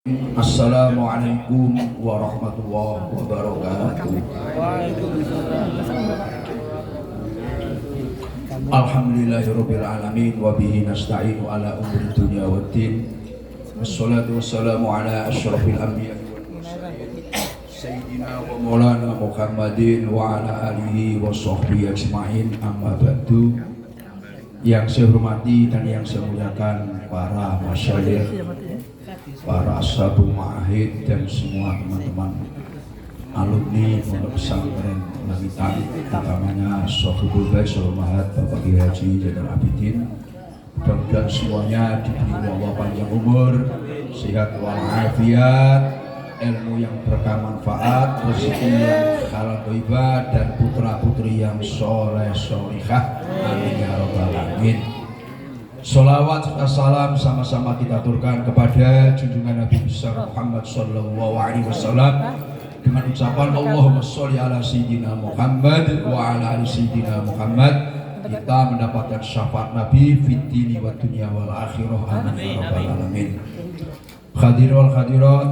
Assalamualaikum warahmatullahi wabarakatuh. Alhamdulillahirabbil alamin wa bihi nasta'inu ala umuri dunya waddin. Wassalatu wassalamu ala asyrafil anbiya'i wal mursalin sayyidina wa maulana Muhammadin wa ala alihi wa sahbihi ajma'in. Amma ba'du. Yang saya hormati dan yang saya muliakan para masyayikh, para ashabul ma'ahid dan semua teman-teman alumni pondok pesantren Langitan, utamanya Sohibul Bait Mahat Bapak Kiai Haji Zainal Abidin. Mudah-mudahan semuanya diberi Allah panjang umur, sehat walafiat, ilmu yang berkah manfaat, rezeki yang halal thayyibah, dan putra-putri yang soleh solihah. Amin ya rabbal alamin. Sholawat serta salam sama-sama kita aturkan kepada junjungan Nabi besar Muhammad sallallahu alaihi wasallam dengan ucapan Allahumma sholli ala sayyidina Muhammad wa ala ali sayyidina Muhammad. Kita mendapatkan syafaat Nabi fid dini wa dunya wal akhirah. Amin ya rabbal alamin. Hadirin wal hadirat,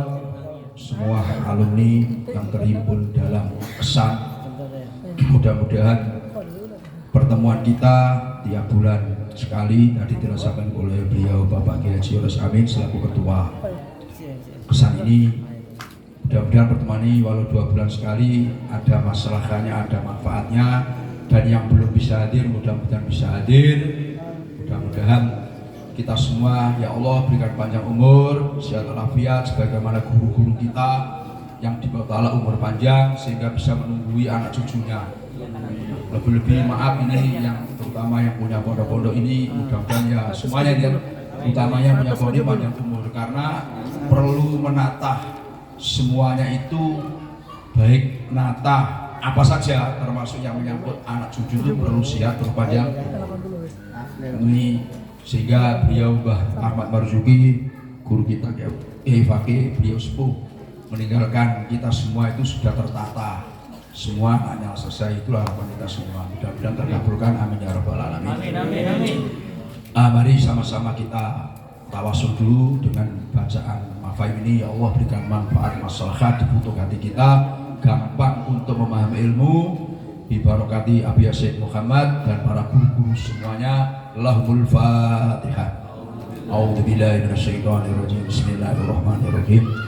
semua alumni yang terhimpun dalam pesan, mudah-mudahan pertemuan kita tiap bulan sekali tadi dirasakan oleh beliau Bapak Kiai Haji Amin selaku ketua. Pesan ini mudah-mudahan pertemuan ini walau 2 bulan sekali ada masalahnya, ada manfaatnya, dan yang belum bisa hadir mudah-mudahan bisa hadir. Mudah-mudahan kita semua ya Allah berikan panjang umur, sehat walafiat sebagaimana guru-guru kita yang diberi Allah umur panjang sehingga bisa menunggui anak cucunya. Lebih-lebih maaf ini yang terutama yang punya pondok-pondok ini, mudah-mudahan ya semuanya yang utamanya punya pondok panjang umur, karena perlu menata semuanya itu, baik nata apa saja termasuk yang menyangkut anak cucu itu perlu sehat berpanjang ini, sehingga beliau Mbah Ahmad Marzuki guru kita Kiai Fakih, beliau sepuh meninggalkan kita semua itu sudah tertata. Semua hanya selesai, itulah harapan kita semua. Mudah-mudahan terkabulkan, amin ya rabbal alamin. Amin, amin, amin. Mari sama-sama kita tawasul dulu dengan bacaan mafaim ini. Ya Allah berikan manfaat maslahat di butuh hati kita, gampang untuk memahami ilmu, bibarakati Abi Syekh Muhammad dan para guru-guru semuanya. Lahumul Fatihah. A'udzubillahi minasyaitonirrajim. Bismillahirrahmanirrahim.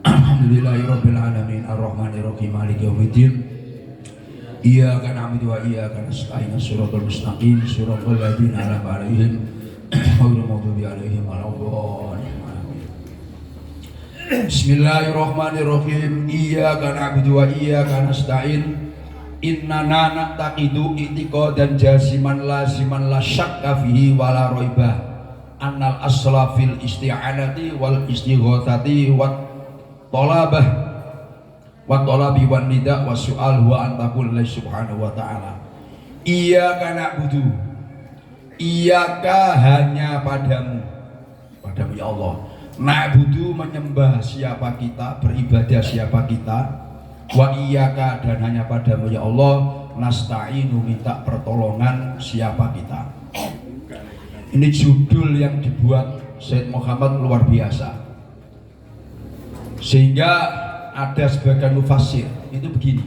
Alhamdulillahirabbil alamin arrahmanirrahim maliki yaumiddin. Iyyaka na'budu wa iyyaka nasta'in shiratal mustaqim shiratal ladzina an'amta 'alaihim ghairil maghdubi 'alaihim waladdallin. Bismillahirrahmanirrahim. Iyyaka na'budu wa iyyaka nasta'in. Innana na'taqidu i'tiqadan jaziman laziman la syakka fihi wa la raibah annal asla fil isti'anati wal istighatsati tolabah wa tolabi wan nida wa su'al wa antakul lillahi subhanahu wa ta'ala. Iyyaka na'budu, iyyaka hanya padamu ya Allah. Na'budu menyembah siapa kita, beribadah siapa kita. Wa iyyaka dan hanya padamu ya Allah. Nasta'inu minta pertolongan siapa kita. Ini judul yang dibuat Syed Muhammad luar biasa, sehingga ada sebagian mufassir itu begini,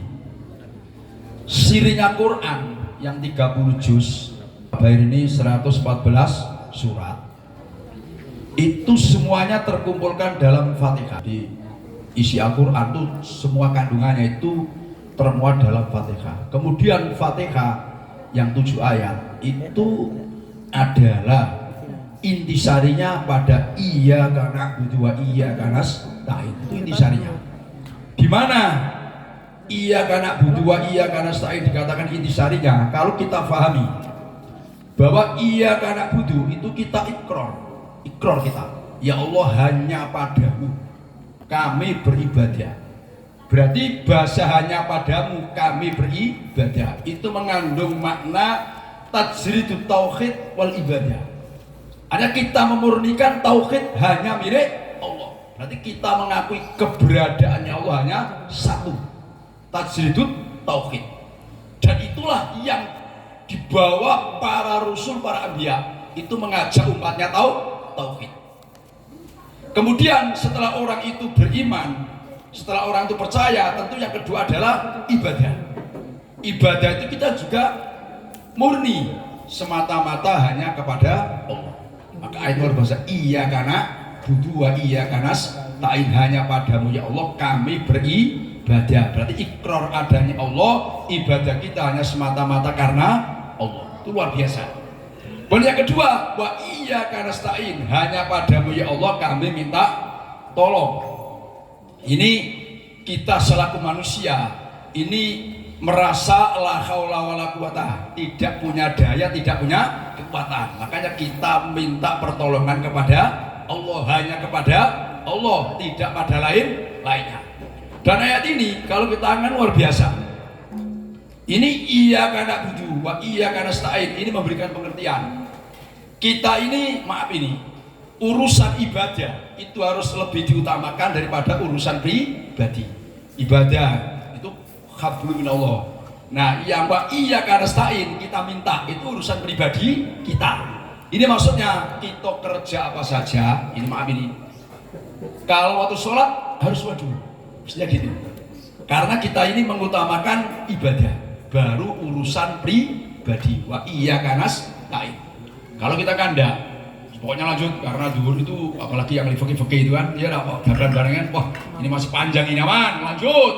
sirinya Quran yang 30 juz, ini 114 surat, itu semuanya terkumpulkan dalam Fatihah. Di isi Al-Quran itu semua kandungannya itu termuat dalam Fatihah. Kemudian Fatihah yang 7 ayat itu adalah intisarinya pada iyyaka na'budu wa iyyaka nasta'in. Itu intisarinya. Di mana iyyaka na'budu wa iyyaka nasta'in dikatakan intisarinya? Kalau kita pahami bahwa iyyaka na'budu itu kita ikrar kita, ya Allah hanya padamu kami beribadah. Berarti bahasa hanya padamu kami beribadah itu mengandung makna tajridut tauhid wal ibadah. Ada kita memurnikan tauhid hanya milik Allah. Berarti kita mengakui keberadaannya Allah hanya satu. Tajridut tauhid. Dan itulah yang dibawa para rasul, para anbiya itu mengajak umatnya tauhid. Kemudian setelah orang itu beriman, setelah orang itu percaya, tentu yang kedua adalah ibadah. Ibadah itu kita juga murni semata-mata hanya kepada Allah. Maka ayat luar bahasa iya karena budu wa iya kanas ta'in, hanya padamu ya Allah kami beribadah. Berarti ikrar adanya Allah, ibadah kita hanya semata-mata karena Allah. Itu luar biasa. Dan yang kedua, wa iyyaka nasta'in, hanya padamu ya Allah kami minta tolong. Ini kita selaku manusia ini merasa la haula wala quwata, tidak punya daya, tidak punya kekuatan. Makanya kita minta pertolongan kepada Allah, hanya kepada Allah, tidak pada lainnya. Dan ayat ini kalau kita angan luar biasa. Ini iyyaka na'budu wa iyyaka nasta'in, ini memberikan pengertian. Kita ini, maaf ini, urusan ibadah itu harus lebih diutamakan daripada urusan pribadi. Ibadah itu hablum minallah. Nah, yang wa iyyaka nasta'in kita minta itu urusan pribadi kita. Ini maksudnya kita kerja apa saja, ini maaf ini. Kalau waktu sholat harus wadu, mestinya gitu. Karena kita ini mengutamakan ibadah. Baru urusan pribadi. Wa iyyaka nasta'in. Kalau kita kan enggak, pokoknya lanjut karena duhur itu apalagi yang fikih-fikih itu kan, ya apa barang-barangan, wah ini masih panjang ini aman, lanjut.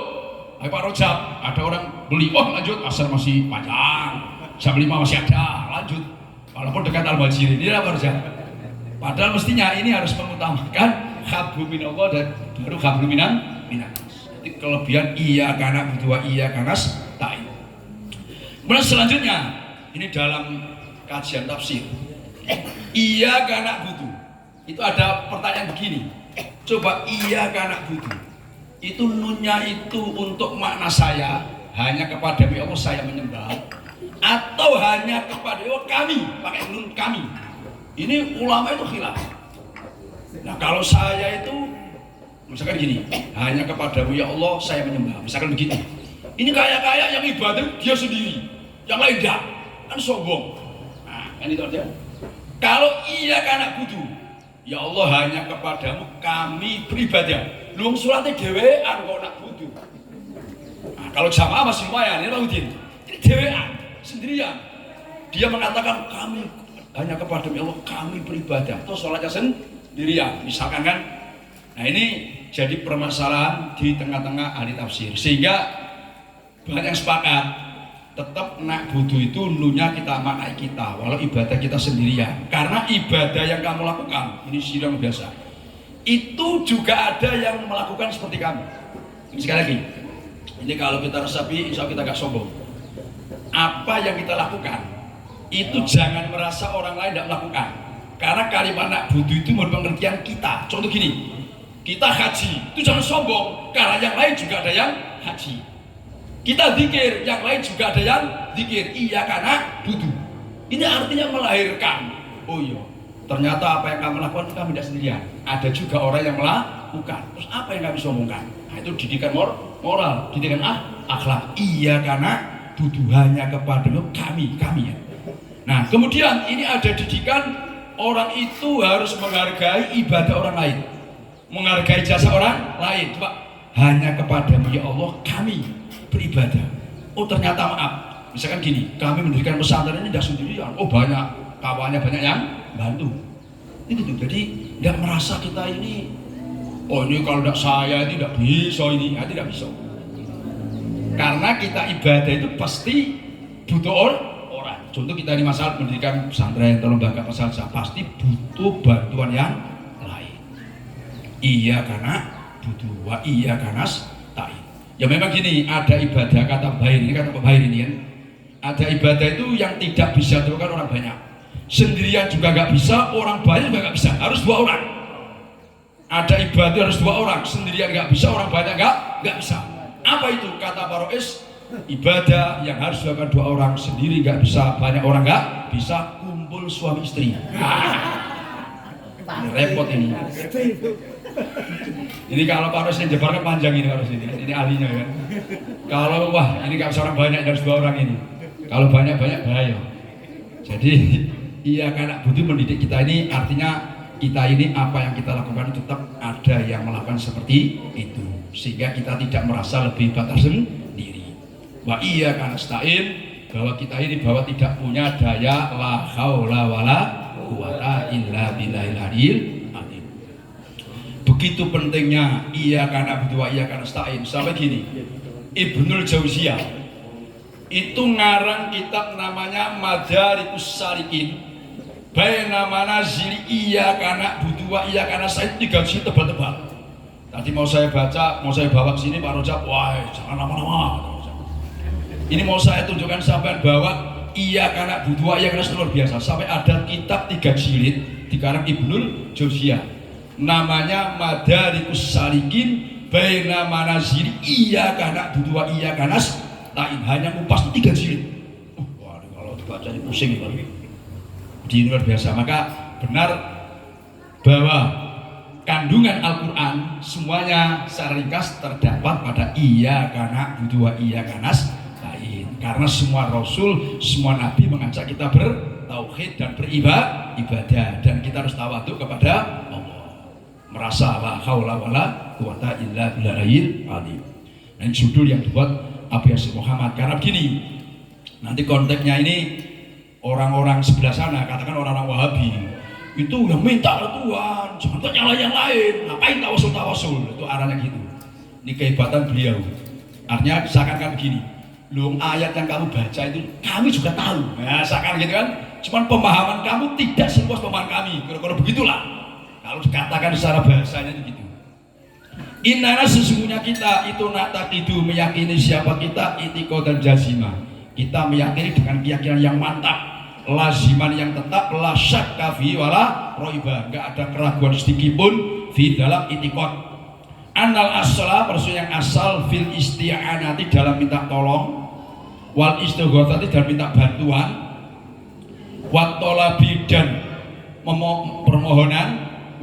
Ayo Pak Rojab, ada orang beli, oh lanjut, asar masih panjang, jam 5 masih ada, lanjut. Walaupun dekat Al-Bajir ini Pak Rojab. Padahal mestinya ini harus mengutamakan hablum minallah dan baru hablum minan. Jadi kelebihan iyyaka na'budu wa iyyaka nasta'in. Kemudian selanjutnya, ini dalam kajian tafsir, iyyaka na'budu, itu ada pertanyaan begini, coba iyyaka na'budu, itu nunnya itu untuk makna saya, hanya kepada Allah saya menyembah, atau hanya kepada Allah kami, pakai nun kami. Ini ulama itu khilaf. Nah kalau saya itu, misalkan gini, hanya kepadamu ya Allah saya menyembah, misalkan begitu. Ini kayak yang ibadah dia sendiri, yang lain enggak, kan sombong. Nah, kan itu aja. Kalau iyyaka na'budu, ya Allah hanya kepadamu kami beribadah. Lu suratnya dhewean kok na'budu. Nah, kalau jamaah masih lumayan, ini Udin. Ini dhewean, sendirian. Dia mengatakan kami hanya kepadamu ya Allah kami beribadah. Terus sholatnya sendirian, misalkan kan. Nah ini jadi permasalahan di tengah-tengah ahli tafsir. Sehingga banyak yang sepakat tetap na'budu itu nunya kita maknai kita, walau ibadah kita sendirian. Karena ibadah yang kamu lakukan ini sidang biasa, itu juga ada yang melakukan seperti kamu. Ini sekali lagi, ini kalau kita resapi insya Allah kita gak sombong. Apa yang kita lakukan itu jangan merasa orang lain tidak melakukan. Karena kalimat na'budu itu menurut pengertian kita. Contoh gini, kita haji itu jangan sombong, karena yang lain juga ada yang haji. Kita zikir, yang lain juga ada yang zikir. Iyyaka na'budu. Ini artinya melahirkan. Oh iya, ternyata apa yang kamu lakukan itu kami tidak sendirian. Ada juga orang yang melakukan. Terus apa yang kami sombongkan? Nah, itu didikan moral, didikan akhlak. Iyyaka na'budu, hanya kepada kami ya. Nah, kemudian ini ada didikan orang itu harus menghargai ibadah orang lain, menghargai jasa orang lain. Coba, hanya kepadamu ya Allah kami beribadah. Oh ternyata maaf, misalkan gini, kami mendirikan pesantren ini tidak sendirian. Oh banyak kawannya, banyak yang bantu. Itu jadi tidak merasa kita ini, oh ini kalau tidak saya ini tidak bisa ini, ya, tidak bisa. Karena kita ibadah itu pasti butuh orang. Contoh kita ini masalah mendirikan pesantren atau lembaga pesantren, pasti butuh bantuan yang lain. Iya karena butuh wa iya karena ta'in. Ya memang gini, ada ibadah kata bahir ini, kata bahir ini kan, ada ibadah itu yang tidak bisa dilakukan orang banyak, sendirian juga nggak bisa, orang banyak juga nggak bisa, harus dua orang. Ada ibadah harus dua orang, sendirian nggak bisa, orang banyak nggak bisa. Apa itu? Kata Parois, ibadah yang harus dilakukan dua orang, sendiri nggak bisa, banyak orang nggak bisa, kumpul suami istri. Ini repot ini. Ini kalau Pak Ros yang Jepar kan panjang ini Pak Ros ini ahlinya kan. Kalau wah ini nggak bisa orang banyak, harus dua orang ini. Kalau banyak bahaya. Jadi iya karena butuh mendidik kita ini artinya kita ini apa yang kita lakukan tetap ada yang melakukan seperti itu, sehingga kita tidak merasa lebih hebat sendiri. Wa iyyaka nasta'in, bahwa kita ini bahwa tidak punya daya la haula wala quwata illa billahil aliyil azim. Begitu pentingnya iyyaka na'budu wa iyyaka nasta'in sampai gini. Ibnul Jauziyah itu ngarang kitab namanya Madarikus Salikin. Baina manazil iyyaka na'budu wa iyyaka nasta'in, 3 jilid tebal-tebal. Tadi mau saya baca, mau saya bawa ke sini Pak Rojab, wah jangan lama-lama. Ini mau saya tunjukkan sampai bahwa iyyaka na'budu wa iyyaka nasta'in luar biasa. Sampai ada kitab 3 jilid dikarang Ibnul Jauziyah. Namanya Madarikus Salikin baina manazil iyyaka na'budu wa iyyaka nasta'in. Hanya ngupas 3 jilid. Wah, kalau dibaca ini pusing lagi. Di luar biasa. Maka benar bahwa kandungan Al-Quran semuanya secara ringkas terdapat pada iyyaka na'budu wa iyyaka nasta'in. Karena semua Rasul, semua Nabi mengajak kita bertauhid dan beribadah, dan kita harus tawadhu kepada Allah, merasa la haula wala quwata illa billahil azim. Dan judul yang dibuat Abu Yasin Muhammad karena begini, nanti konteksnya ini orang-orang sebelah sana, katakan orang-orang Wahabi itu yang minta ke Tuhan, jangan nyala yang lain, ngapain tawasul, itu arahnya gitu. Ini kehebatan beliau. Artinya seakan-akan begini, lu ayat yang kamu baca itu kami juga tahu, nah seakan gitu kan, cuman pemahaman kamu tidak seluas pemahaman kami, kira-kira begitulah kalau dikatakan secara bahasanya gitu. Inna sesungguhnya kita itu natakidu, meyakini siapa kita, itiko dan jazima, kita meyakini dengan keyakinan yang mantap, laziman yang tetap, la syakka fi wala roiba, enggak ada keraguan sedikit pun fi dalam itikad. Anal asla, perso yang asal, fil isti'anati dalam minta tolong, wal istighatsati dan minta bantuan, wat thalabi dan permohonan,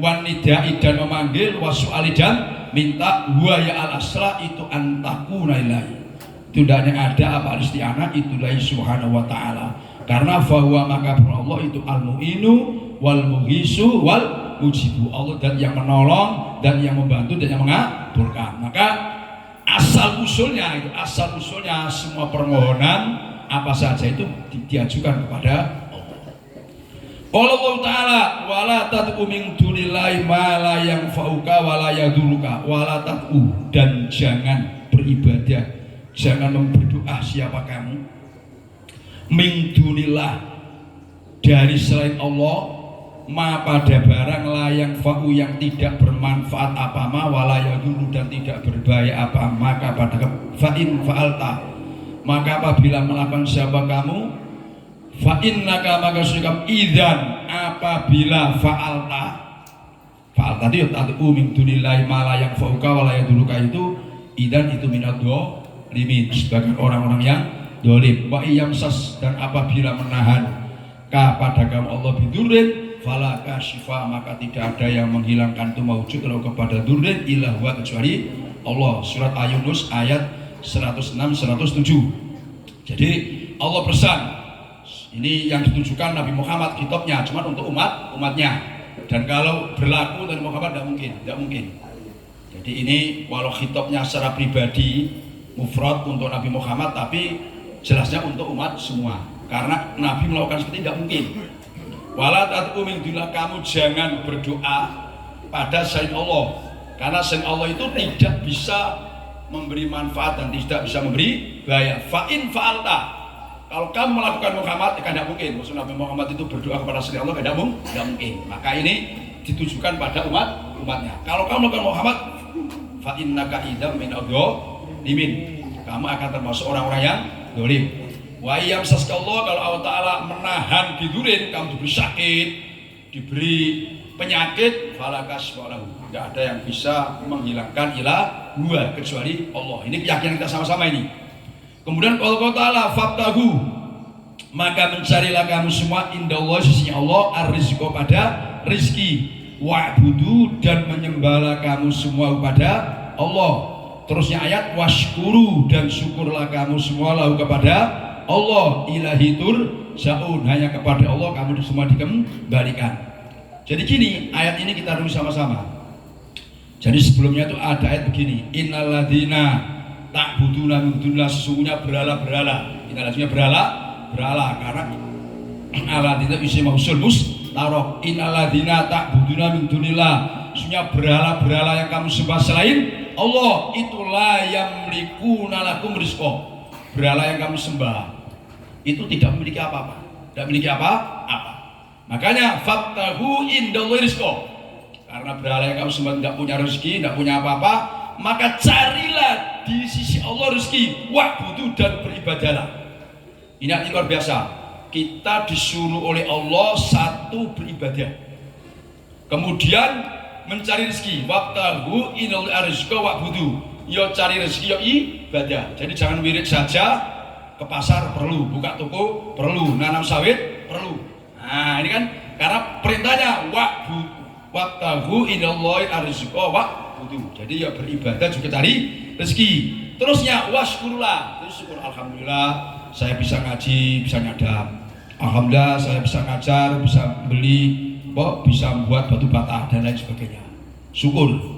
wan nidai dan memanggil, wasu'ali dan minta, huwa ya al asla itu antakuna ilahi, tidaknya ada apa isti'anah itulah subhanahu wa ta'ala, karena fahuwa maka Allah itu al-mu'inu wal mughisu wal mujibu, Allah dan yang menolong dan yang membantu dan yang mengabulkan. Maka asal usulnya semua permohonan apa saja itu diajukan kepada Allah. Qala Allah Ta'ala wala tad'u min dunillahi ma la yanfa'uka wa la yaduruka, wala tad'u, dan jangan beribadah, jangan berdoa siapa kamu, min dunillah, dari selain Allah, ma pada barang layang fa'u yang tidak bermanfaat apa ma, walaya dulu dan tidak berbahaya apa, maka pada fa'in fa'alta, maka apabila melakukan siapa kamu, fa'in naka maka sikap idan, apabila fa'alta itu tadu min dunillahi ma layang fa'uka walaya dulu itu idan itu minat do limit sebagai orang-orang yang dolim. Wa iyamsas, dan apabila menahan kepada kamu Allah bidurin fala kashifa, maka tidak ada yang menghilangkan itu mawujud kalau kepada durin illa huwa, kecuali Allah. Surat Al-Yunus ayat 106-107. Jadi Allah pesan, ini yang ditujukan Nabi Muhammad kitabnya cuma untuk umatnya, dan kalau berlaku Nabi Muhammad tidak mungkin. Jadi ini walau kitabnya secara pribadi mufrad untuk Nabi Muhammad, tapi jelasnya untuk umat semua, karena Nabi melakukan seperti tidak mungkin. Wala tad'u min dunillah, kamu jangan berdoa pada selain Allah, karena selain Allah itu tidak bisa memberi manfaat dan tidak bisa memberi bahaya. Fa'in fa'alta, kalau kamu melakukan Muhammad, tidak mungkin. Maksud Nabi Muhammad itu berdoa kepada selain Allah tidak mungkin. Maka ini ditujukan pada umatnya. Kalau kamu melakukan Muhammad, fa'innaka idam min adh-dhalimin, kamu akan termasuk orang-orang yang dolim. Wa yamsaskallah, kalau Allah Ta'ala menahan bidurin, kamu diberi sakit, diberi penyakit, falakas walahu, tidak ada yang bisa menghilangkan ilah huwa, kecuali Allah. Ini keyakinan kita sama-sama ini. Kemudian kalau Allah Ta'ala fabtahu, maka mencarilah kamu semua indallah, sisinya Allah, ar-rizqa pada rizki, wa'budu, dan menyembahlah kamu semua kepada Allah. Terusnya ayat washkuru, dan syukurlah kamu semua lahu kepada Allah, ilahi turja'un, hanya kepada Allah kamu semua dikembalikan. Jadi gini, ayat ini kita renung sama-sama. Jadi sebelumnya itu ada ayat begini, innalladzina ta'buduna min dunillah, sesungguhnya berhala-berhala. Innalladzina berhala karena alladzina isi mausul mustarok. Innalladzina ta'buduna min dunillah, sesungguhnya berhala-berhala yang kamu sembah selain Allah, itulah yamlikuna lakum rizqa. Berhala yang kamu sembah itu tidak memiliki apa-apa, tidak memiliki apa-apa. Makanya faktahu indallahi rizqa. Karena berhala yang kamu sembah tidak punya rezeki, tidak punya apa-apa, maka carilah di sisi Allah rezeki, wa'budu dan beribadahlah. Ini arti luar biasa. Kita disuruh oleh Allah satu beribadah, kemudian mencari rezeki. Waktahu indallahi rizqa wa'budu. Yo cari rezeki, yo ibadah. Jadi jangan wirid saja, ke pasar perlu, buka toko perlu, nanam sawit perlu. Nah ini kan karena perintahnya waqtahu inallahi arzqa wa'budu. Jadi ya beribadah juga cari rezeki. Terusnya waskurullah, terus syukur, alhamdulillah saya bisa ngaji, bisa nyadap. Alhamdulillah saya bisa ngajar, bisa beli, bisa membuat batu bata dan lain sebagainya. Syukur.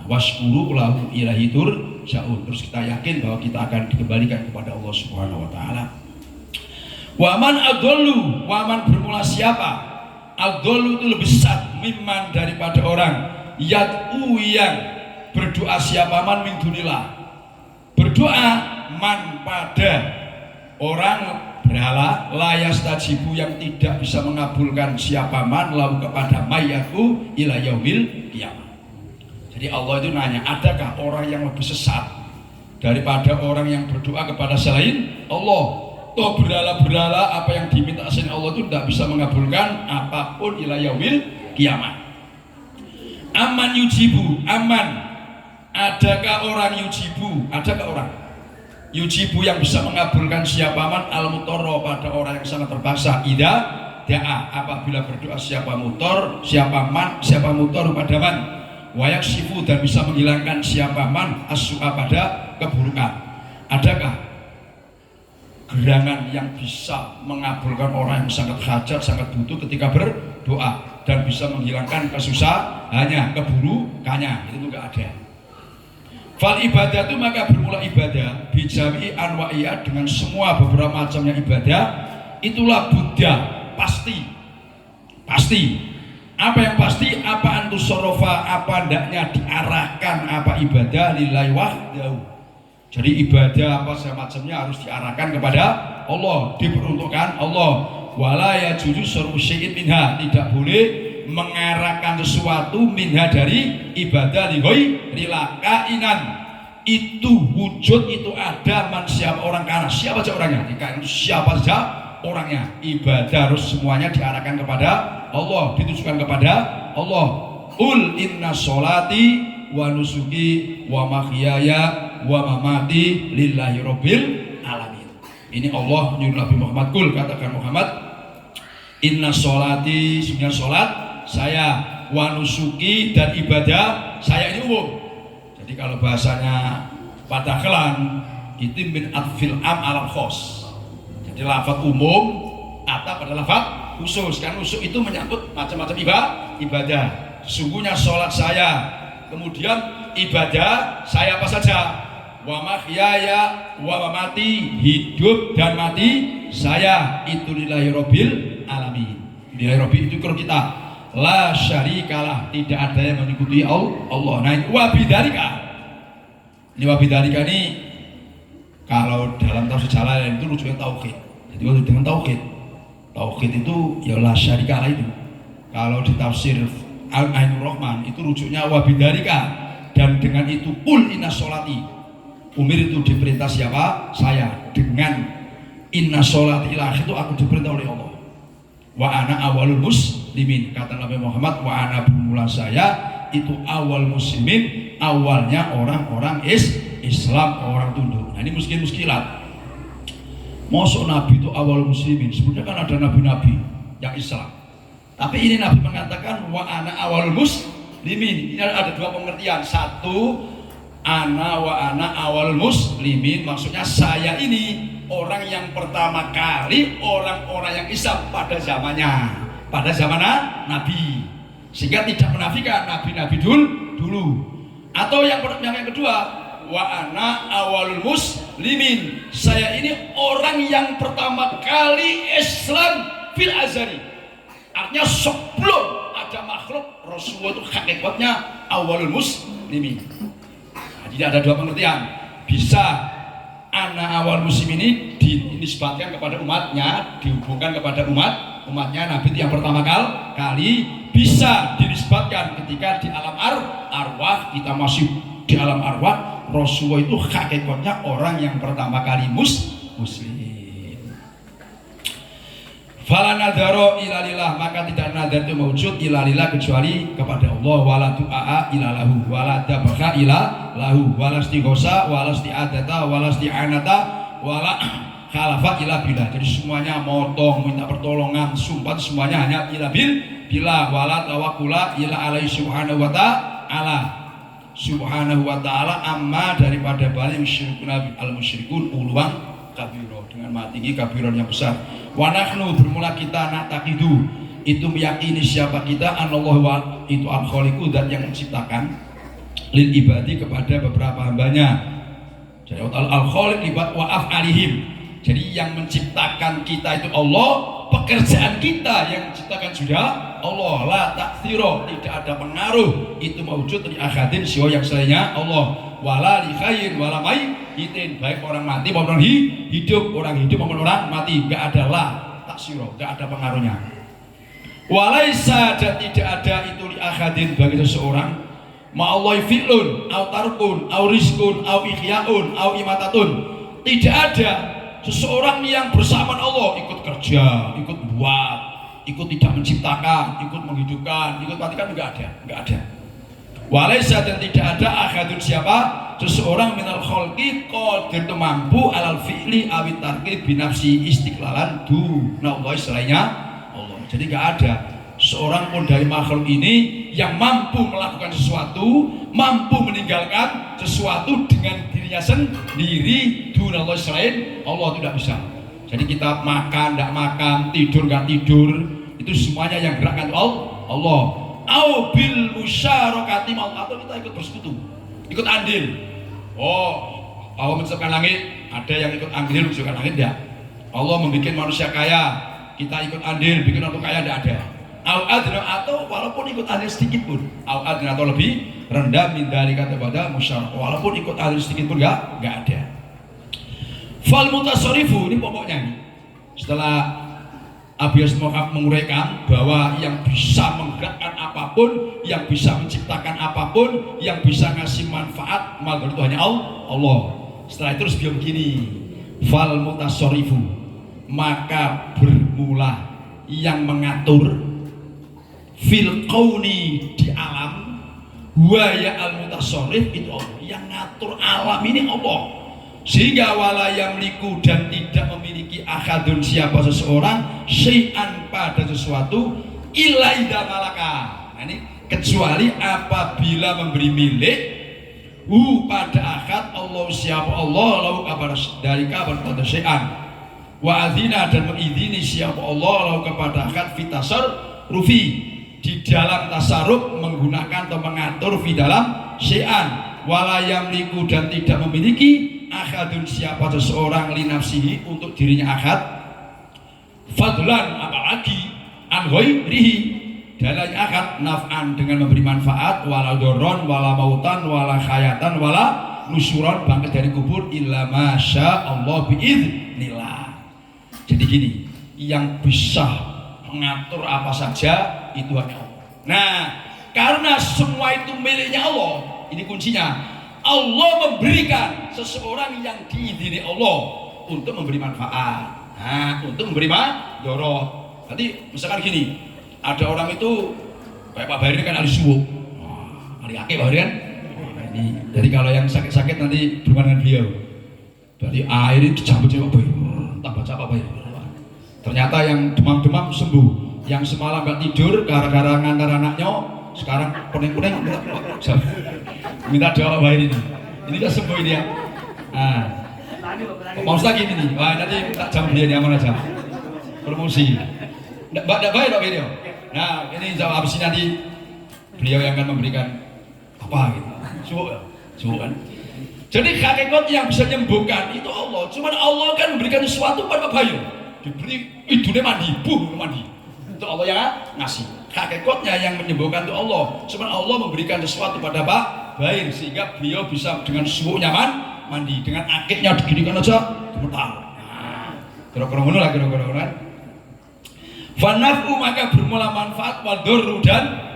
Waskuru lahu ilahi turja'un. Terus kita yakin bahwa kita akan dikembalikan kepada Allah Subhanahu wa taala. Waman adollu, waman bermula siapa? Adollu itu lebih sesat mimman daripada orang yad'u yang berdoa siapa man min dunillah. Berdoa man pada orang berhala layas tajibu yang tidak bisa mengabulkan siapa man lahu kepada mayatku ila yaumil qiyamah. Jadi Allah itu nanya, adakah orang yang lebih sesat daripada orang yang berdoa kepada selain Allah? Toh berhala-berhala apa yang diminta selain Allah itu tidak bisa mengabulkan apapun ila yaumil kiamat. Aman yujibu, aman. Adakah orang yujibu? Adakah orang yujibu yang bisa mengabulkan siapa man al-mutorro pada orang yang sangat terpaksa? Ida da'a, apabila berdoa siapa mutor, siapa mutor pada man. Wayak sifu, dan bisa menghilangkan siapa man as-su'a pada keburukan. Adakah gerangan yang bisa mengabulkan orang yang sangat hajat, sangat butuh ketika berdoa dan bisa menghilangkan kesusahannya, keburukannya? Itu enggak ada. Fal ibadah itu maka bermula ibadah bijami anwa'iyah, dengan semua beberapa macamnya ibadah. Itulah Buddha, pasti. Apa yang pasti? Apa antusorofa, apa hendaknya diarahkan apa ibadah lillahi wahdahu. Jadi ibadah apa semacamnya harus diarahkan kepada Allah, diperuntukkan Allah. Wala yajuzu sarfu syai'in minha, tidak boleh mengarahkan sesuatu minha dari ibadah li ghairi kainan. Itu wujud, itu ada man siapa orang, karena siapa saja orangnya, siapa saja orangnya. Ibadah harus semuanya diarahkan kepada Allah, ditujukan kepada Allah. Ul inna sholati wa nusuki wa mahyaya wa mamati lillahi rabbil alamin. Ini Allah nyuruh Nabi Muhammad, kul, katakan Muhammad, inna sholati, sebenarnya sholat saya, wa nusuki, dan ibadah saya ini umum. Jadi kalau bahasanya pada kelan itu min atfil am alam khos. Jadi lafaz umum atau pada lafaz khusus, kan khusus itu menyangkut macam-macam ibadah. Sesungguhnya sholat saya, kemudian ibadah saya apa saja, wa mahyaya wa mamati, hidup dan mati saya itu lillahi rabbil alamin. Lillahi rabbil itu kalau kita la syarikalah, tidak ada yang mengikuti Allah. Nah, wabidzalika. Ini wabidzalika ini kalau dalam tafsir Jalalain itu rujuknya tauhid. Jadi kalau dengan tauhid itu ya la syarikalah itu. Kalau di tafsir Al-Ainur Rahman itu rujuknya wabidzalika, dan dengan itu qul inna sholati, umir itu diperintah siapa? Saya. Dengan inna sholati ila akhir itu aku diperintah oleh Allah. Wa ana awalul muslimin, kata Nabi Muhammad, wa ana bermula saya itu awal muslimin, awalnya orang-orang Islam, orang tunduk. Nah ini muskilat. Masuk Nabi itu awal muslimin, sebenarnya kan ada nabi-nabi yang Islam, tapi ini Nabi mengatakan wa ana awalul muslimin. Ini ada dua pengertian. Satu, ana wa ana awalul muslimin, maksudnya saya ini orang yang pertama kali orang-orang yang Islam pada zamannya, pada zaman Nabi. sehingga tidak menafikan nabi-nabi dulu. Atau yang kedua, wa ana awalul muslimin, saya ini orang yang pertama kali Islam fil azari. Artinya sebelum ada makhluk, Rasulullah itu hakikatnya awalul muslimin. Nah, jadi ada dua pengertian. Bisa ana awal muslim ini dinisbatkan kepada umatnya, dihubungkan kepada umatnya Nabi yang pertama kali. Bisa dinisbatkan ketika di alam arwah, kita masih di alam arwah, Rasulullah itu hakikatnya orang yang pertama kali muslim. Fala nadharo ilalillah, maka tidak nadhar itu mewujud ilalillah kecuali kepada Allah. Wala du'a ilalahu, wala dabaka ilalahu, wala istighosa, wala isti'adata, wala isti'anata, wala khalafa ila billah. Jadi semuanya motong, minta pertolongan, sumpah semuanya hanya ila billah, wala tawakkula ila alaihi subhanahu wa ta'ala amma daripada balik musyrikun al musyrikun uluan kabiro, dengan tinggi kabiron yang besar. Wa nahnu bermula kita nataqidu, itu meyakini siapa kita, anallahu itu al-khaliqu, dan yang menciptakan lil ibadi kepada beberapa hambanya. Jadi al-khaliq libat wa af'alihim, jadi yang menciptakan kita itu Allah, pekerjaan kita yang menciptakan sudah Allah. La ta'thiro, tidak ada pengaruh itu mewujud di akhadin siwa yang selainnya Allah. Wala li khair wala maitin, baik orang mati maupun orang hidup, orang hidup maupun orang mati, enggak ada la ta'thiro, enggak ada pengaruhnya. Walaisa, dan tidak ada itu li akhadin bagi seseorang ma'allahi fi'lun au tarkun au rizqun au ikhyaun au imatatun. Tidak ada seseorang yang bersama Allah ikut kerja, ikut buat, ikut tidak menciptakan, ikut menghidupkan, ikut matikan, enggak ada. Walaisa, dan tidak ada akhadun siapa seseorang minal khalqi qadir itu mampu alal fi'li awit tarki binafsi istiqlalan dunallahi selainnya Allah. Jadi enggak ada seorang pun dari makhluk ini yang mampu melakukan sesuatu, mampu meninggalkan sesuatu dengan dirinya sendiri dunallahi selain Allah, tidak bisa. Jadi kita makan, tidak makan, tidur, nggak tidur, itu semuanya yang gerakkan Allah. Au bil musyarakati, atau kita ikut bersekutu, ikut andil. Allah menciptakan langit, ada yang ikut andil menciptakan langit, tidak. Allah membuat manusia kaya, kita ikut andil bikin orang kaya, tidak ada. Au adna, atau walaupun ikut andil sedikit pun, au adna atau lebih rendah min dari kata pada musyarakah, walaupun ikut andil sedikit pun nggak ada. Fal mutasarrifu, ini pokoknya ini. Setelah Abias Mohab menguraikan bahwa yang bisa menggerakkan apapun, yang bisa menciptakan apapun, yang bisa ngasih manfaat, maka itu hanya Allah. Setelah itu terus dia begini, fal mutasarrifu, maka bermula yang mengatur fil qauni, di alam, wa ya al mutasarrif, itu Allah yang ngatur alam ini, Allah. Sehingga wala yamliku, dan tidak memiliki akadun siapa seseorang syai'an pada sesuatu illa idza malaka. Nah, ini kecuali apabila memberi milik pada akad Allah siapa Allah lahu kepada dari kabar pada syai'an wa adzina, dan mengizini siapa Allah lahu kepada akad fitasar rufi, di dalam tasarruf menggunakan atau mengatur di dalam syai'an. Wala yamliku, dan tidak memiliki akadun siapa seseorang li nafsihi untuk dirinya akad, fadlan apalagi an ghairihi, dalil akad naf'an dengan memberi manfaat, wala doron wala mautan wala khayatan wala nusyuran, bangkit dari kubur, illa masya Allah biiznillah. Jadi gini, yang bisa mengatur apa saja itu hanya Allah. Nah, karena semua itu miliknya Allah, ini kuncinya. Allah memberikan seseorang yang diizini Allah untuk memberi manfaat, untuk memberi madorot. Nanti misalkan gini, ada orang itu kayak Pak Bahri kan ahli suwuk, ahli akik Pak Bahri kan. Ini jadi kalau yang sakit-sakit nanti berhubungan dengan beliau. Berarti air itu dicampur-campur Pak Bahri, tambah Pak Bahri. Ternyata yang demam-demam sembuh, yang semalam gak tidur gara-gara ngantar anaknya, sekarang kuning-kuning minta doa Pak Bahri ini kan sembuh ini ya. Mau lagi ini, wah nanti tak jam dia aman aja, promosi. Nggak baik dok video. Nah ini jawab habis ini nanti beliau yang akan memberikan apa gitu. Subuh kan. Jadi hakikat yang bisa menyembuhkan itu Allah. Cuman Allah kan memberikan sesuatu pada bayu. Diberi idune mandi, mandi. Itu Allah yang ngasih. Hakikatnya yang menyembuhkan itu Allah. Cuman Allah memberikan sesuatu pada bayi sehingga beliau bisa dengan suhu nyaman mandi, dengan akiknya diginikan aja gemetar. Kira-kira ngono lah kira-kira kan. Fanafu maka bermula manfaat wa dzurru dan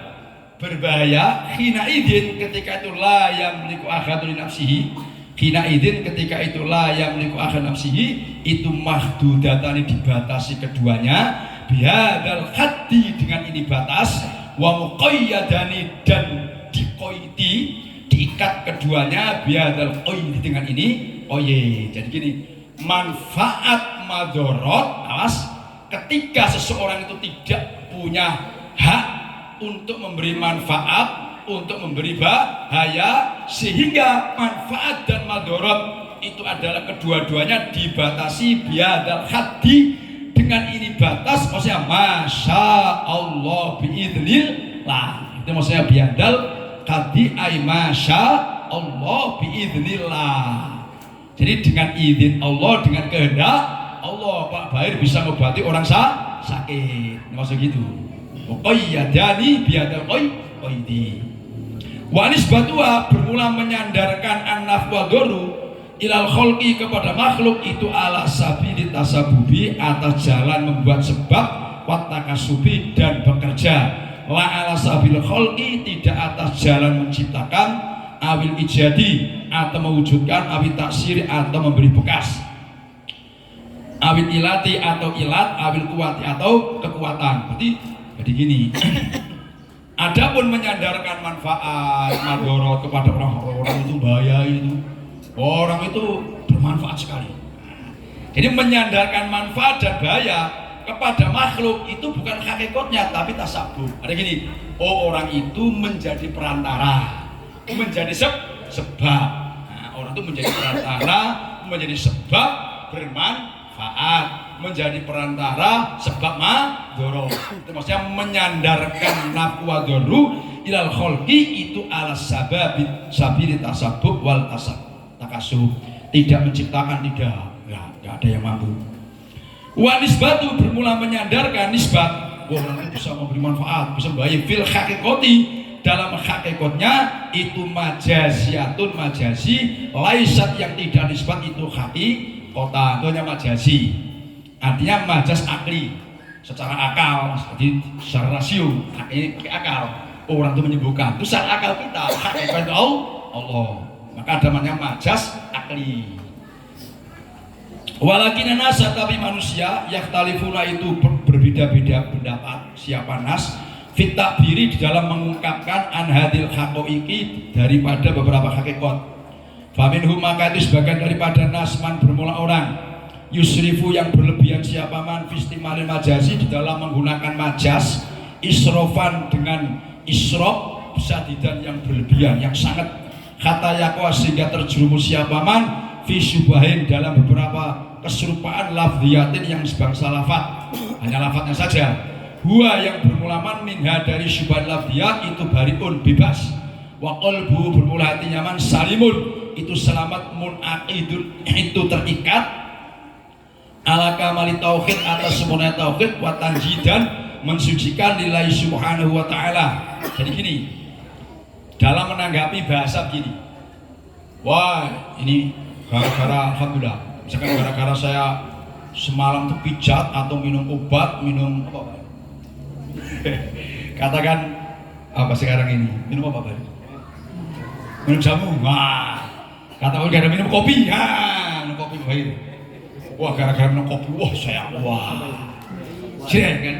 berbahaya hina idin ketika itu la yang meliku akhadul nafsihi hina idin ketika itu la yang meliku akhad nafsihi itu mahdudatani dibatasi keduanya bihadal haddi dengan ini batas wa muqayyadani dan diqaidi diikat keduanya bihadal qaidi dengan ini jadi gini manfaat madorot awas ketika seseorang itu tidak punya hak untuk memberi manfaat, untuk memberi bahaya, sehingga manfaat dan madorot itu adalah kedua-duanya dibatasi biadal haddi dengan ini batas, maksudnya masya Allah biidznillah. Itu maksudnya biadal haddi ay masya Allah biidznillah. Jadi dengan izin Allah, dengan kehendak Allah, Pak Bair bisa mengobati orang sakit. Maksud gitu. Qayyadani biadal qaidi. Wa nisbatuha bermula menyandarkan an-naf wa dhurru ilal khalqi kepada makhluk itu ala sabili tasabubi atas jalan membuat sebab wa takasubi dan bekerja. La ala sabil khalqi tidak atas jalan menciptakan awil ijadi atau mewujudkan awil taksiri atau memberi bekas. Awil ilati atau ilat, awil kuwati atau kekuatan. Jadi gini, adapun menyandarkan manfaat, madorot kepada orang itu bahaya itu, orang itu bermanfaat sekali. Jadi menyandarkan manfaat dan bahaya kepada makhluk itu bukan hakikatnya, tapi tasabbuh. Ada gini, orang itu menjadi perantara, menjadi sebab. Nah, orang itu menjadi perantara, menjadi sebab bermanfaat. Menjadi perantara sebab madorot. Itu maksudnya menyandarkan naf'u wa dzurru ilal khalqi itu ala sabili tasabbub wal takasub. Tidak menciptakan, tidak ada yang mampu. Wa nisbatu bermula menyandarkan nisbat. Orang itu bisa memberi manfaat, bisa membayar fil hakikati dalam hakikatnya itu majaziyatun majazi laisat yang tidak nisbat itu hakikata itu hanya majazi. Artinya majas akli secara akal, jadi secara rasio, pakai akal. Orang itu menyembuhkan, itu secara akal kita, hakikat Allah. Maka ada namanya majas akli. Walakin nasa tapi manusia yakhtalifuna itu berbeda-beda pendapat siapa nas fit takbiri di dalam mengungkapkan anhadil haqaiqi daripada beberapa hakikat. Faminhum maka itu sebagian daripada nasman bermula orang yusrifu yang berlebihan siapa man fistimalil majazi di dalam menggunakan majas isrofan dengan isrof sadidan yang berlebihan yang sangat kata yakwa sehingga terjerumus siapa man fi syubahin dalam beberapa keserupaan lafziyatin yang sebangsa lafaz hanya lafaznya saja huwa yang bermula man minha dari syubahan lafziyat itu bariun bebas wa qalbu bermula hati nyaman salimun itu selamat munaqidun itu terikat ala kamali tauhid atas sempurna tauhid wa tanjidan mensucikan lillahi subhanahu wa ta'ala. Jadi gini, dalam menanggapi bahasa begini, wah ini gara-gara alhamdulillah misalkan gara-gara saya semalam tuh pijat atau minum obat, minum apa katakan apa sekarang ini, minum apa Pak? Minum jamu, wah katakan gara-gara minum kopi, minum kopi baik. Wah gara-gara minum kopi, wah jreng kan.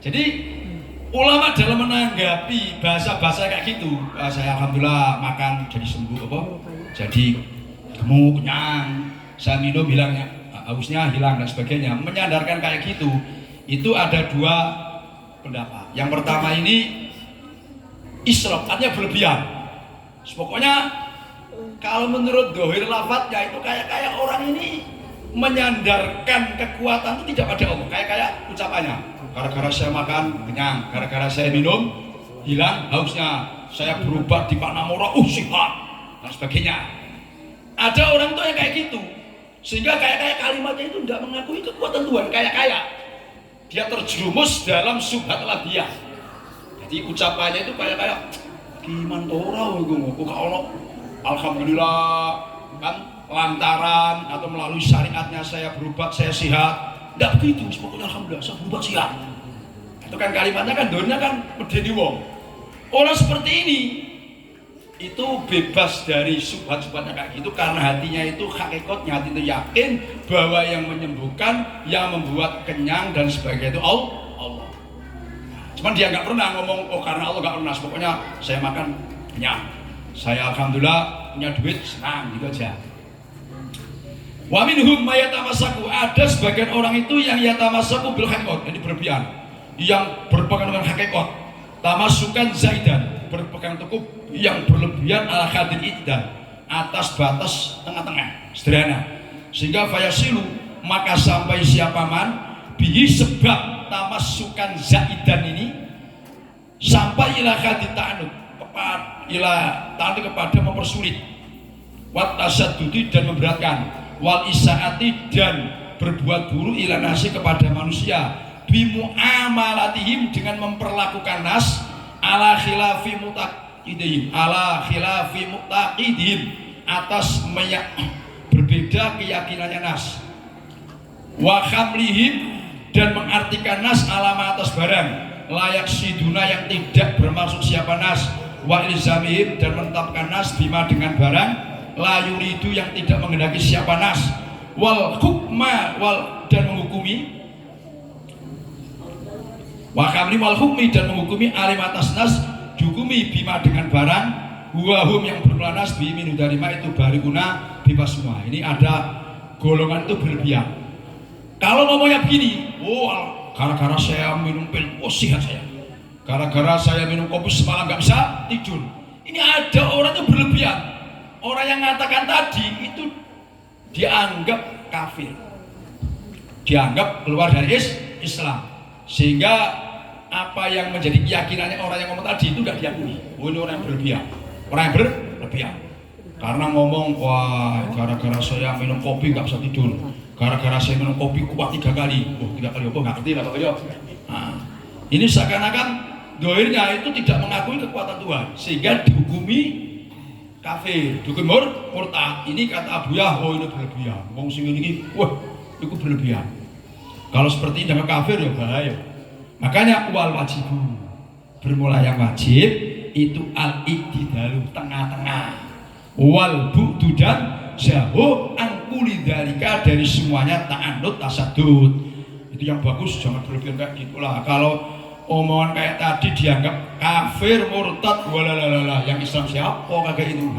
Jadi ulama dalam menanggapi bahasa-bahasa kayak gitu, saya alhamdulillah makan jadi sembuh apa, jadi gemuk, kenyang, saya minum hilangnya, hausnya hilang dan sebagainya. Menyandarkan kayak gitu, itu ada dua pendapat. Yang pertama ini israf, artinya berlebihan. Pokoknya kalau menurut dohir lafadznya itu kayak orang ini menyandarkan kekuatan itu tidak pada Allah, kayak ucapannya gara-gara saya makan kenyang, gara-gara saya minum hilang hausnya, saya berobat di Panamora, sihat dan sebagainya. Ada orang tua yang kayak gitu, sehingga kayak kalimatnya itu tidak mengakui kekuatan Tuhan, kayak dia terjerumus dalam subhat labiyah. Jadi ucapannya itu kayak gimana orang itu kalau alhamdulillah kan lantaran atau melalui syariatnya saya berobat, saya sehat. Tidak begitu, pokoknya alhamdulillah saya berobat sehat. Itu kan kalimatnya kan doanya kan medeni wong. Orang seperti ini itu bebas dari subhat-subhatnya kayak gitu, karena hatinya itu hakikatnya, hati itu yakin bahwa yang menyembuhkan, yang membuat kenyang dan sebagainya itu Allah. Cuman dia nggak pernah ngomong karena Allah, nggak pernah. Pokoknya saya makan kenyang, saya alhamdulillah punya duit senang, gitu aja. Wa minhum mayatamassaku, ada sebagian orang itu yang yatamassaku bil haqiqat, ini berlebihan, yang berpegang dengan hakikat, tamasukan zaidan, berpegang teguh yang berlebihan ala khadir iddan, atas batas tengah-tengah, sederhana, sehingga fayasilu, maka sampai siapa man bihi, sebab tamasukan zaidan ini sampai ila khadir ta'anud, kepada mempersulit, wat tasaddudi dan memberatkan, wal isaati dan berbuat buruk ila nasi kepada manusia, bimu'amalatihim dengan memperlakukan nas ala khilafi mu'taqidihim atas berbeda keyakinannya nas, wa khamlihim dan mengartikan nas alama atas barang, layak siduna yang tidak bermaksud siapa nas, wa ilzamihim dan menetapkan nas bima dengan barang, la yuridu yang tidak menghendaki siapa nas, wal hukma dan menghukumi, wa kamli wal hukmi dan menghukumi alim atas nas, dihukumi bima dengan barang, huwahum yang bermula nas biminu dari ma itu barikuna bebas semua. Ini ada golongan itu berlebihan. Kalau ngomongnya begini, gara-gara saya minum pil, sehat saya, gara-gara saya minum kopi semalam gak bisa tidur. Ini ada orang itu berlebihan. Orang yang mengatakan tadi itu dianggap kafir, dianggap keluar dari Islam, sehingga apa yang menjadi keyakinannya orang yang ngomong tadi itu tidak diakui. Ini orang yang berlebihan, orang yang berlebihan. Karena ngomong, wah gara-gara saya minum kopi nggak bisa tidur, gara-gara saya minum kopi kuat 3 kali, 3 kali apa nggak ngerti lah Pak. Nah, ini seakan-akan dohirnya itu tidak mengakui kekuatan Tuhan, sehingga dihukumi kafir, dukun murtad. Ini kata Abu Yah, ini berlebihan. Wong sing ini, itu berlebihan. Kalau seperti ini dengan kafir ya bahaya. Makanya wal wajibu, bermula yang wajib itu al-i'tidalu, tengah-tengah. Wal bu'du dan jauh angkuli dalika, dari semuanya ta'anud tasadud. Itu yang bagus, jangan berlebihan kayak gitulah. Kalau omongan kayak tadi dianggap kafir, murtad, walalala, yang Islam siapa kagak itu.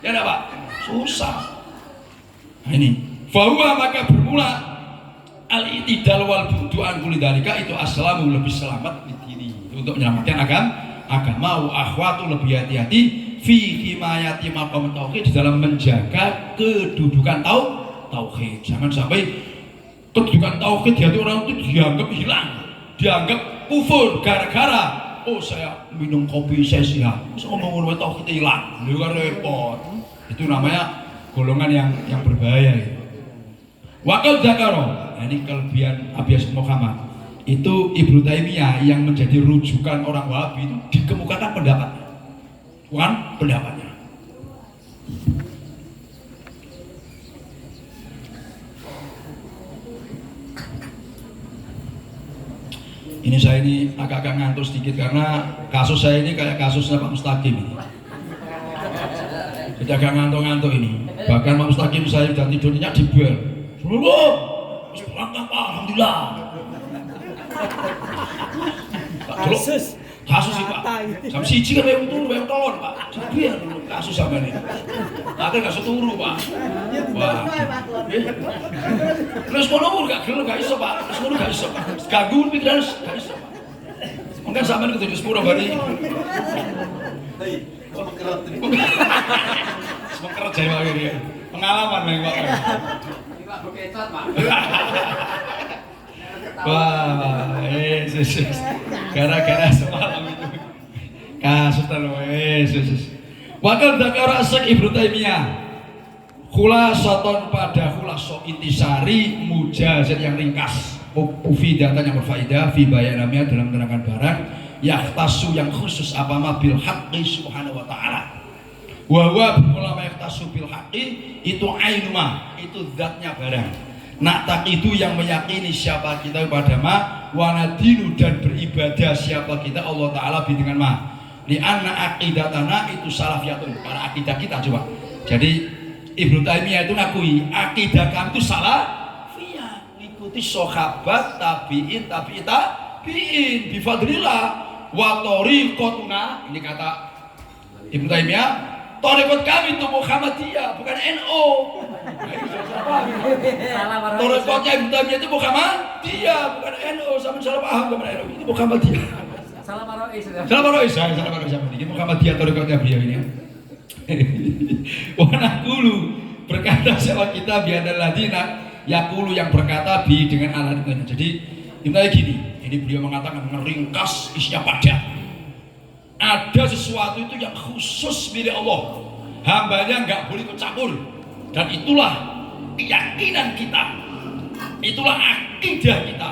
Ya enggak Pak? Susah. Nah ini, bahwa maka bermula al-i'tidal wal bu'du an kulli dalika, itu aslamu, lebih selamat di diri, untuk menyelamatkan agama, wa akhwatu, lebih hati-hati fi himayati maqam tauhid, di dalam menjaga kedudukan tauhid. Jangan sampai kedudukan tauhid di hati orang itu dianggap hilang, dianggap kufur gara-gara saya minum kopi saya sihat, terus ngomong-ngomong tauhid hilang, itu kan repot. Itu namanya golongan yang berbahaya gitu. Wakil Zakaro, ini kelebihan Abias Muhammad itu Ibnu Taimiyah yang menjadi rujukan orang Wahabi itu dikemukakan pendapatnya, bukan pendapatnya. Ini saya ini agak-agak ngantuk sedikit karena kasus saya ini kayak kasusnya Pak Mustaqim ini. Jadi agak ngantuk-ngantuk ini. Bahkan Pak Mustaqim saya sudah tidurnya di bel. Alhamdulillah. Kasus sih Pak. Sampai siji kan yang turu, yang telon Pak. Jadi kasus sama ini. Tapi nggak seturu Pak. Wah. Terus kono gak gelem gak iso Pak. Terus kono gak iso Pak. Ganggu pikiran gak iso Pak. Mungkin sampean kudu sepuro bari. Semenkeret jaya Pak ini. Pengalaman nih Pak. Wah, gara-gara semalam itu Kasutan wes. Wakil dzakara Syekh Ibnu Taimiyah khulasaton pada khulaso intisari mujazat yang ringkas mufidatan yang berfaedah fi bayanamia dalam menerangkan barang yahtasu yang khusus apa bil haqqi subhanahu wa ta'ala wa huwa ulama yahtasu bil haqqi itu ainuma itu zatnya barang nak tak itu yang meyakini siapa kita kepada ma wanadinu dan beribadah siapa kita Allah Ta'ala dengan ma li anna aqidatana itu salafiyatun karena akidah kita coba jadi Ibnu Taimiyah itu ngakui akidah kami itu salafiyah ngikuti sahabat tabi'in bifadlillah wa tariqatuna ini kata Ibnu Taimiyah tariqat kami itu Muhammadiyah bukan NU tariqatnya Ibnu Taimiyah itu Muhammadiyah bukan NU sama salah paham sama NU ini Muhammadiyah salah Marois ini Muhammadiyah tariqatnya beliau ini wanakulu berkata siapa kita biadal ladina yakulu yang berkata bi dengan alat jadi intinya gini ini beliau mengatakan meringkas isinya padat ada sesuatu itu yang khusus milik Allah hambanya nggak boleh ikut campur dan itulah keyakinan kita itulah akidah kita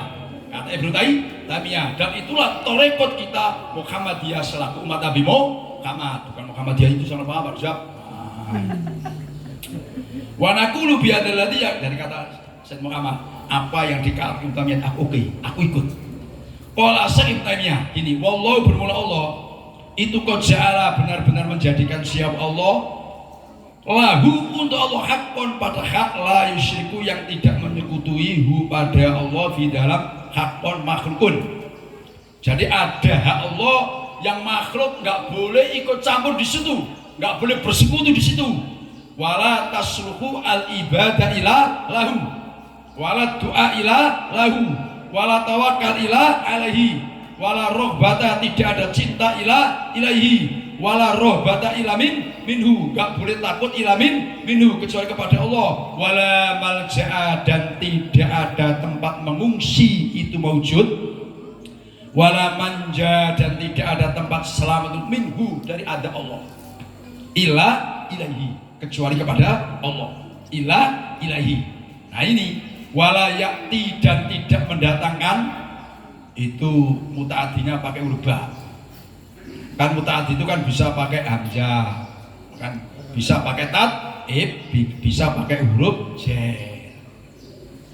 kata Ibnu Taimiyah dan itulah torekot kita Muhammadiyah selaku umat Nabi Muhammad bukan Muhammadiyah itu salah paham Jab wanakulu biadalladzi dari kata Said Muhammad apa yang dikatakan Ibnu Taimiyah aku ikut qala Said Ibnu Taimiyah ini wallahu bermula Allah itu qad ja'ala benar-benar menjadikan siapa Allah lahu untuk Allah hakon pada hak la yusyriku yang tidak menyekutui hu pada Allah di dalam hakon makhlukun jadi ada hak Allah yang makhluk nggak boleh ikut campur di situ nggak boleh bersekutu di situ wala tasluhu al ibadah ila lahu wala doa ila lahu wala tawakkal ila alaihi wala rohbata tidak ada cinta ila ilaihi wala rohbata ila minhu gak boleh takut ila minhu kecuali kepada Allah wala malja'a dan tidak ada tempat mengungsi itu maujud wala manja dan tidak ada tempat selamat minhu dari ada Allah ila ilaihi kecuali kepada Allah ila ilaihi nah ini wala yakti dan tidak mendatangkan itu mutaadinya pakai huruf ba kan mutaadi itu kan bisa pakai hamzah kan bisa pakai taib bisa pakai huruf jar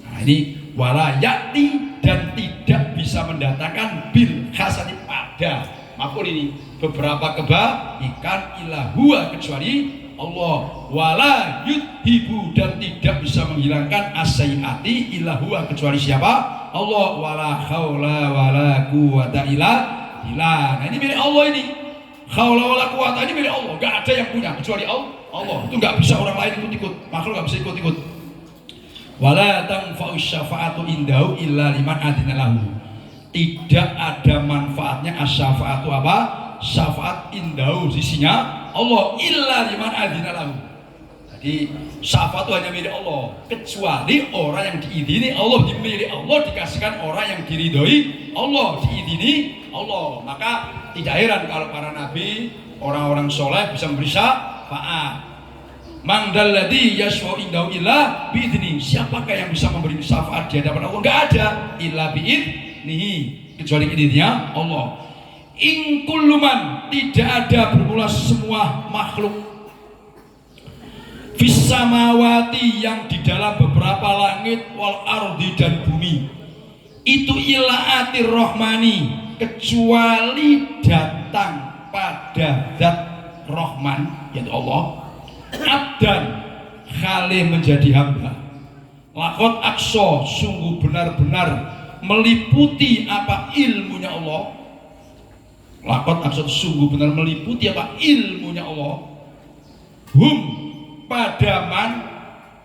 nah ini wala yakti dan tidak bisa mendatangkan bil khasani pada maupun ini beberapa kebaikan ila huwa kecuali Allah wala yudhibu dan tidak bisa menghilangkan asyiati ila huwa kecuali siapa Allah wala haula wala quwata illa billah nah ini milik Allah ini haula wala quwata ini milik Allah gak ada yang punya kecuali Allah itu gak bisa orang lain ikut-ikut makhluk gak bisa ikut-ikut wala tanfa'u syafa'atu indahu illa liman adina lahu tidak ada manfaatnya as-syafa'atu apa syafaat indahu sisinya Allah illa liman adina lahu jadi syafaat itu hanya milik Allah kecuali orang yang diizini Allah dimiliki Allah dikasihkan orang yang diridhoi Allah diizini Allah maka tidak heran kalau para nabi orang-orang soleh bisa memberi syafaat man dalladzi yashfa'u indahu illa bi'idznihi siapakah yang bisa memberi syafaat di hadapan Allah enggak ada illa bi'idznihi kecuali izinnya Allah in kulluman tidak ada bermula semua makhluk fis samawati yang di dalam beberapa langit wal ardi dan bumi itu ila atir rahmani kecuali datang pada zat Rahman yaitu Allah abdan khalih menjadi hamba lakot akso sungguh benar-benar meliputi apa ilmunya Allah lakot akso sungguh benar meliputi apa ilmunya Allah hum padaman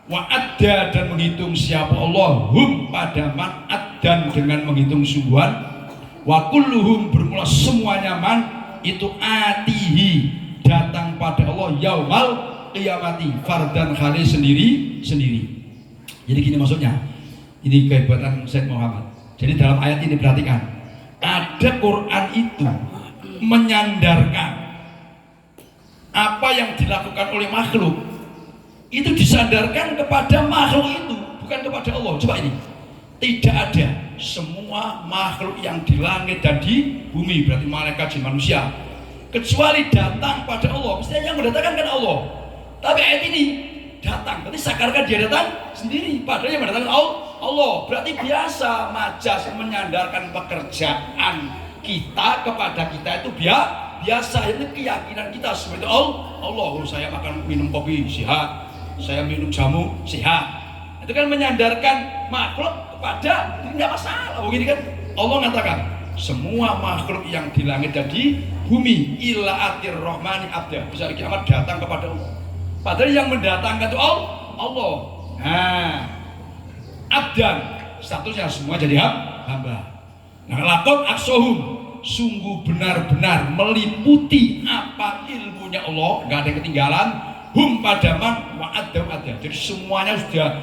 wa'adda dan menghitung siapa Allah hum padaman addan dengan menghitung sungguhan wa kulluhum bermula semuanya man itu atihi datang pada Allah yaumal qiyamati fardan khali sendiri jadi gini maksudnya ini kehebatan Said Muhammad jadi dalam ayat ini perhatikan ada Quran itu menyandarkan apa yang dilakukan oleh makhluk itu disandarkan kepada makhluk itu, bukan kepada Allah. Coba ini, tidak ada semua makhluk yang di langit dan di bumi, berarti malaikat, jin, manusia, kecuali datang pada Allah. Mestinya yang mendatangkan kan Allah, tapi ayat ini datang, berarti sakarkan dia datang sendiri, padahal yang mendatangkan Allah. Berarti biasa majas menyandarkan pekerjaan kita kepada kita itu biasa, itu keyakinan kita seperti Allah. Saya makan minum kopi sehat, saya minum jamu sehat, itu kan menyandarkan makhluk kepada tidak masalah. Begini kan Allah mengatakan semua makhluk yang di langit dan di bumi illa atir rahmani abda, bisa kiamat datang kepada Allah, padahal yang mendatangkan itu Allah. Nah, abdan statusnya semua jadi hamba. Nah, lakon aksohum, sungguh benar-benar meliputi apa ilmunya Allah, nggak ada yang ketinggalan. Hum padaman wa adam ada, jadi semuanya sudah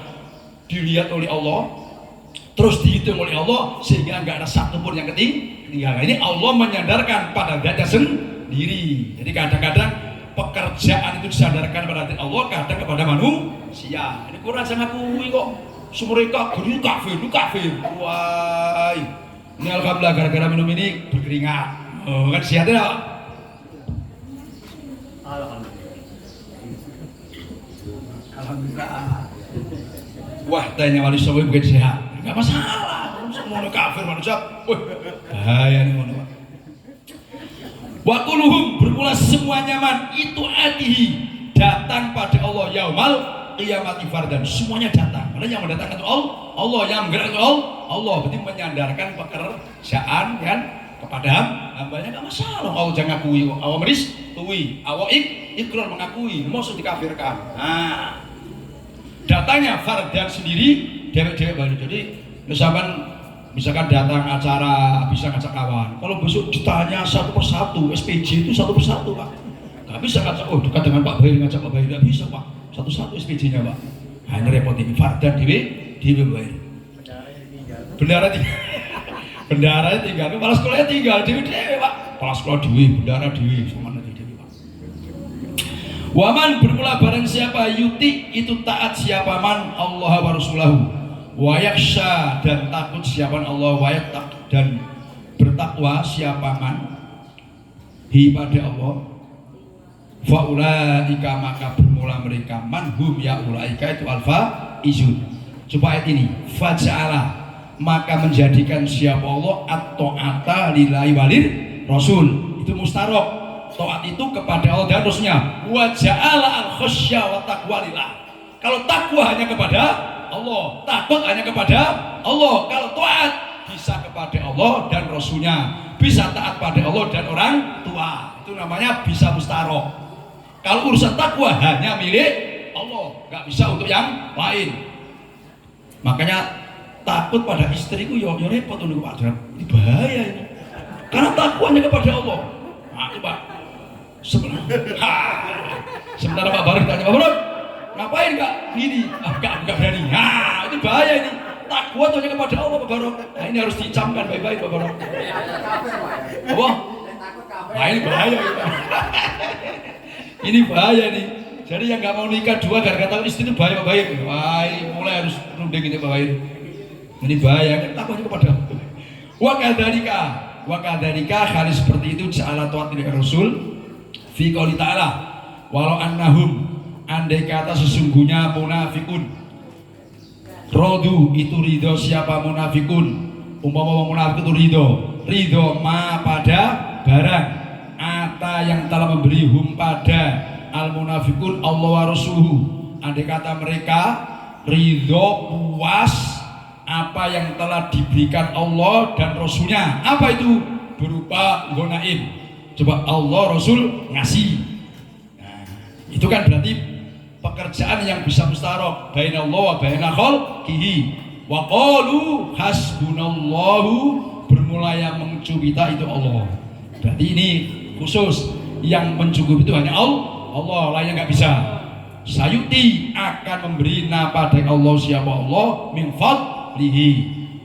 dilihat oleh Allah, terus dihitung oleh Allah, sehingga nggak ada satupun yang ketinggalan. Ini Allah menyandarkan pada dirinya sendiri. Jadi kadang-kadang pekerjaan itu disandarkan pada Allah, kadang kepada manusia. Ini Quran saya ngakui kok, mereka guru kafir. Wah, ini alhamdulillah gara-gara minum ini berkeringat. Oh, kan sehat ya? Alhamdulillah. Wah, tanya wali songo bukan sehat, nggak masalah. Semua kafir manusia, bahaya nih mono. Wa kulluhum, bermula semua nyaman itu atihi, datang pada Allah yaumal qiyamati fardan, semuanya datang. Karena yang mendatangkan itu Allah, yang menggerakkan Allah, berarti menyandarkan pekerjaan kan kepada hambanya, nggak masalah. Allah jangan ngakui, Allah meristui, Allah ikrar mengakui, maksud dikafirkan. Nah, datangnya fardan sendiri, dewek-dewek baru. Jadi misalkan datang acara, bisa ngajak kawan, kalau besok ditanya satu persatu, SPJ itu satu persatu Pak, nggak bisa ngajak, dekat dengan Pak Bayi, ngajak Pak Bayi, nggak bisa Pak, satu-satu SPJ nya Pak. Hanya repot ini, fardan dewek Bayi, bendara tinggal, kepala sekolahnya tinggal dewek Pak, kepala sekolah dewek, bendara dewek, semua nanti dewek Pak. Waman, bermula barang siapa yuti itu taat siapa man Allah wa rasulahu, wa yaksha dan takut siapa Allah, wa yattaq dan bertakwa siapa man hi pada Allah, fa ulaika maka bermula mereka manhum ya ulaika itu alfa izun. Coba ayat ini, faja'ala maka menjadikan siapa Allah at-ta'ata lillahi walir rasul, itu mustarok, taat itu kepada Allah dan Rasulnya. Wa ja'ala al-khasyya wa taqwa lillah, kalau takwa hanya kepada Allah, takut hanya kepada Allah. Kalau taat bisa kepada Allah dan Rasulnya, bisa taat pada Allah dan orang tua, itu namanya bisa mustarok. Kalau urusan takwa hanya milik Allah, nggak bisa untuk yang lain. Makanya takut pada istriku ya repot untuk Pak Dram, ini bahaya ini, karena takwanya kepada Allah. Nah, coba sementara Pak Baru tanya, Pak Baru ngapain Kak gini? Enggak berani. Nah, itu bahaya ini. Takwa hanya kepada Allah Pak Baru. Nah, ini harus dicamkan baik-baik Pak Baru. Apa? Nah, ini bahaya ini. Ini bahaya nih. Jadi yang nggak mau nikah dua gara-gara takut istri itu bahaya Pak Bayu. Wah, ini mulai harus runding ini Pak Bayu. Ini bahaya kan, takwanya kepada Allah. Wa kadzalika hal seperti itu ja'ala ta'at Rasul fi qouli ta'ala walau annahum, andai kata sesungguhnya munafikun rodu itu ridho siapa munafikun, umpama munafik itu ridho ma pada barang ata yang telah memberi hum pada al munafikun Allah wa rasuluhu, andai kata mereka ridho puas apa yang telah diberikan Allah dan Rasulnya, apa itu? Berupa gonaim. Coba Allah Rasul ngasih. Nah, itu kan berarti pekerjaan yang bisa mustarok bainallah wa baina khalqihi. Wa qalu hasbunallahu, bermula yang mencubita itu Allah. Berarti ini khusus yang mencukupi itu hanya Allah, lainnya nggak bisa. Sayuti akan memberi pada Allah siapa Allah min fadlihi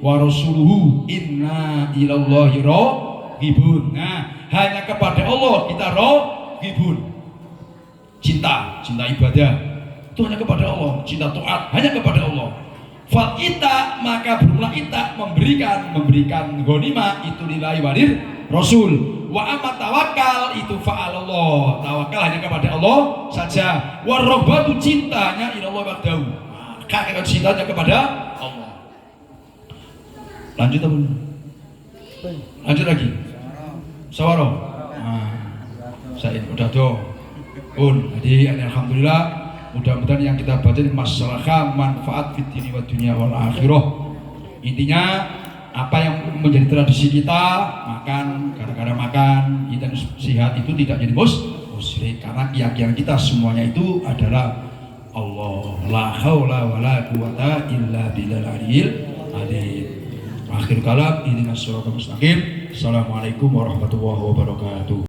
wa rasuluhu inna ilallahi raghibun. Nah, hanya kepada Allah kita roghibun. Cinta ibadah itu hanya kepada Allah, cinta taat hanya kepada Allah. Fal ita, maka berulah ita memberikan ghanimah itu lillahi walir rasul. Wa amma tawakal itu fa'alallah, tawakal hanya kepada Allah saja. Warrohbatu, cintanya ilallah wahdahu, maka cintanya kepada Allah. Lanjut apa? Lanjut lagi. Sawaro. Saya udah tuh. Jadi alhamdulillah, mudah-mudahan yang kita baca ini masalah manfaat fid dini wa dunya wal akhirah. Intinya apa yang menjadi tradisi kita, makan, gara-gara makan kita sehat itu tidak jadi musyrik, karena keyakinan kita semuanya itu adalah Allah. La haula wala quwata illa billahil azim. Akhir kalam, ihdinas siratal mustaqim. Assalamualaikum warahmatullahi wabarakatuh.